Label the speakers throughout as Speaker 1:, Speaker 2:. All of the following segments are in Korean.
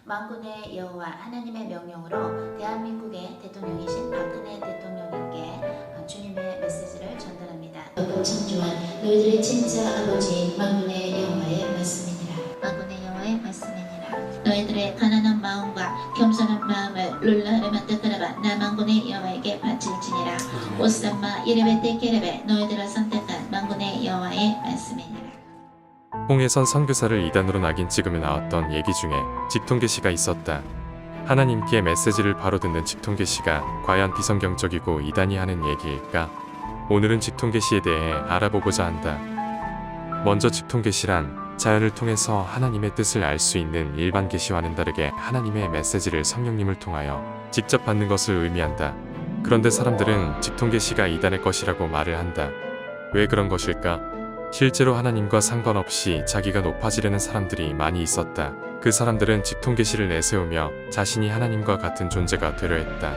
Speaker 1: 만군의 여호와 하나님의 명령으로 대한민국의 대통령이신 박근혜 대통령님께 주님의 메시지를 전달합니다.
Speaker 2: 창조한 너희들의 진짜 아버지 만군의 여호와의 말씀이니라.
Speaker 1: 만군의 여호와의 말씀이니라. 너희들의 가난한 마음과 겸손한 마음을 룰라를 만들어봐 나 만군의 여호와에게 바칠지니라. 오삼마 이레베 케레베 너희들을 선택한 만군의 여호와의 말씀이니라.
Speaker 3: 홍해선 선교사를 이단으로 낙인 찍으며 나왔던 얘기 중에 직통계시가 있었다. 하나님께 메시지를 바로 듣는 직통계시가 과연 비성경적이고 이단이 하는 얘기일까? 오늘은 직통계시에 대해 알아보고자 한다. 먼저 직통계시란 자연을 통해서 하나님의 뜻을 알 수 있는 일반 계시와는 다르게 하나님의 메시지를 성령님을 통하여 직접 받는 것을 의미한다. 그런데 사람들은 직통계시가 이단의 것이라고 말을 한다. 왜 그런 것일까? 실제로 하나님과 상관없이 자기가 높아지려는 사람들이 많이 있었다. 그 사람들은 직통계시를 내세우며 자신이 하나님과 같은 존재가 되려 했다.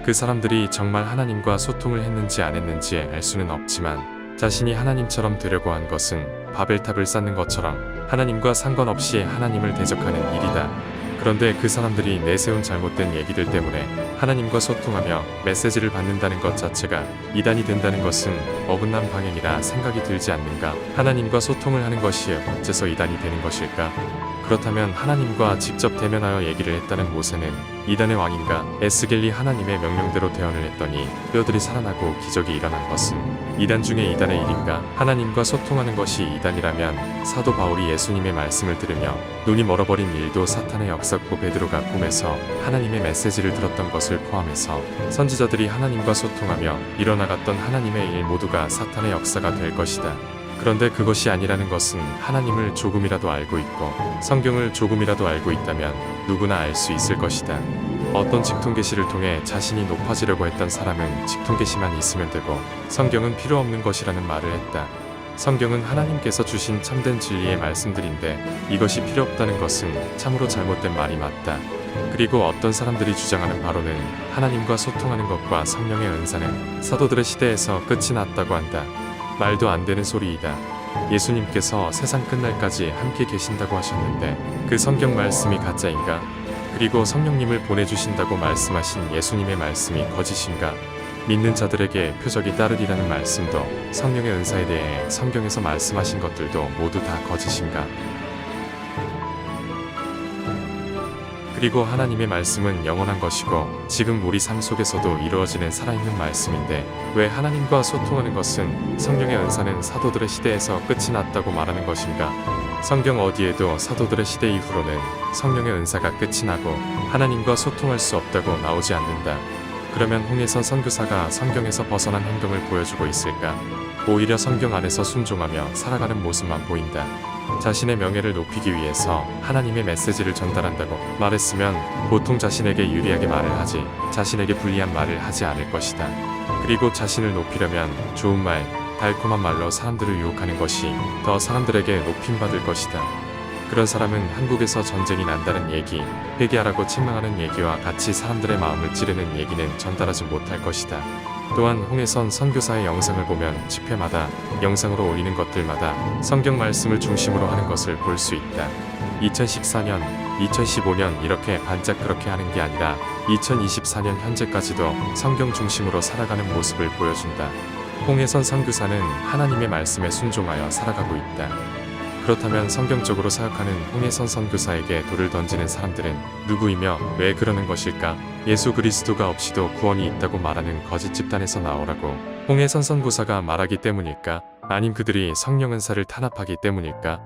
Speaker 3: 그 사람들이 정말 하나님과 소통을 했는지 안 했는지 알 수는 없지만 자신이 하나님처럼 되려고 한 것은 바벨탑을 쌓는 것처럼 하나님과 상관없이 하나님을 대적하는 일이다. 그런데 그 사람들이 내세운 잘못된 얘기들 때문에 하나님과 소통하며 메시지를 받는다는 것 자체가 이단이 된다는 것은 어긋난 방향이라 생각이 들지 않는가? 하나님과 소통을 하는 것이 어째서 이단이 되는 것일까? 그렇다면 하나님과 직접 대면하여 얘기를 했다는 모세는 이단의 왕인가? 에스겔이 하나님의 명령대로 대언을 했더니 뼈들이 살아나고 기적이 일어난 것은 이단 중에 이단의 일인가? 하나님과 소통하는 것이 이단이라면 사도 바울이 예수님의 말씀을 들으며 눈이 멀어버린 일도 사탄의 역사고 베드로가 꿈에서 하나님의 메시지를 들었던 것을 포함해서 선지자들이 하나님과 소통하며 일어나갔던 하나님의 일 모두가 사탄의 역사가 될 것이다. 그런데 그것이 아니라는 것은 하나님을 조금이라도 알고 있고 성경을 조금이라도 알고 있다면 누구나 알 수 있을 것이다. 어떤 직통계시를 통해 자신이 높아지려고 했던 사람은 직통계시만 있으면 되고 성경은 필요 없는 것이라는 말을 했다. 성경은 하나님께서 주신 참된 진리의 말씀들인데 이것이 필요 없다는 것은 참으로 잘못된 말이 맞다. 그리고 어떤 사람들이 주장하는 바로는 하나님과 소통하는 것과 성령의 은사는 사도들의 시대에서 끝이 났다고 한다. 말도 안 되는 소리이다. 예수님께서 세상 끝날까지 함께 계신다고 하셨는데 그 성경 말씀이 가짜인가? 그리고 성령님을 보내주신다고 말씀하신 예수님의 말씀이 거짓인가? 믿는 자들에게 표적이 따르리라는 말씀도 성령의 은사에 대해 성경에서 말씀하신 것들도 모두 다 거짓인가? 그리고 하나님의 말씀은 영원한 것이고 지금 우리 삶 속에서도 이루어지는 살아있는 말씀인데 왜 하나님과 소통하는 것은 성령의 은사는 사도들의 시대에서 끝이 났다고 말하는 것인가? 성경 어디에도 사도들의 시대 이후로는 성령의 은사가 끝이 나고 하나님과 소통할 수 없다고 나오지 않는다. 그러면 홍해선 선교사가 성경에서 벗어난 행동을 보여주고 있을까? 오히려 성경 안에서 순종하며 살아가는 모습만 보인다. 자신의 명예를 높이기 위해서 하나님의 메시지를 전달한다고 말했으면 보통 자신에게 유리하게 말을 하지 자신에게 불리한 말을 하지 않을 것이다. 그리고 자신을 높이려면 좋은 말, 달콤한 말로 사람들을 유혹하는 것이 더 사람들에게 높임받을 것이다. 그런 사람은 한국에서 전쟁이 난다는 얘기, 회개하라고 책망하는 얘기와 같이 사람들의 마음을 찌르는 얘기는 전달하지 못할 것이다. 또한 홍해선 선교사의 영상을 보면 집회마다 영상으로 올리는 것들마다 성경 말씀을 중심으로 하는 것을 볼 수 있다. 2014년, 2015년 이렇게 반짝 그렇게 하는 게 아니라 2024년 현재까지도 성경 중심으로 살아가는 모습을 보여준다. 홍해선 선교사는 하나님의 말씀에 순종하여 살아가고 있다. 그렇다면 성경적으로 사역하는 홍해선 선교사에게 돌을 던지는 사람들은 누구이며 왜 그러는 것일까? 예수 그리스도가 없이도 구원이 있다고 말하는 거짓 집단에서 나오라고 홍해선 선교사가 말하기 때문일까? 아님 그들이 성령 은사를 탄압하기 때문일까?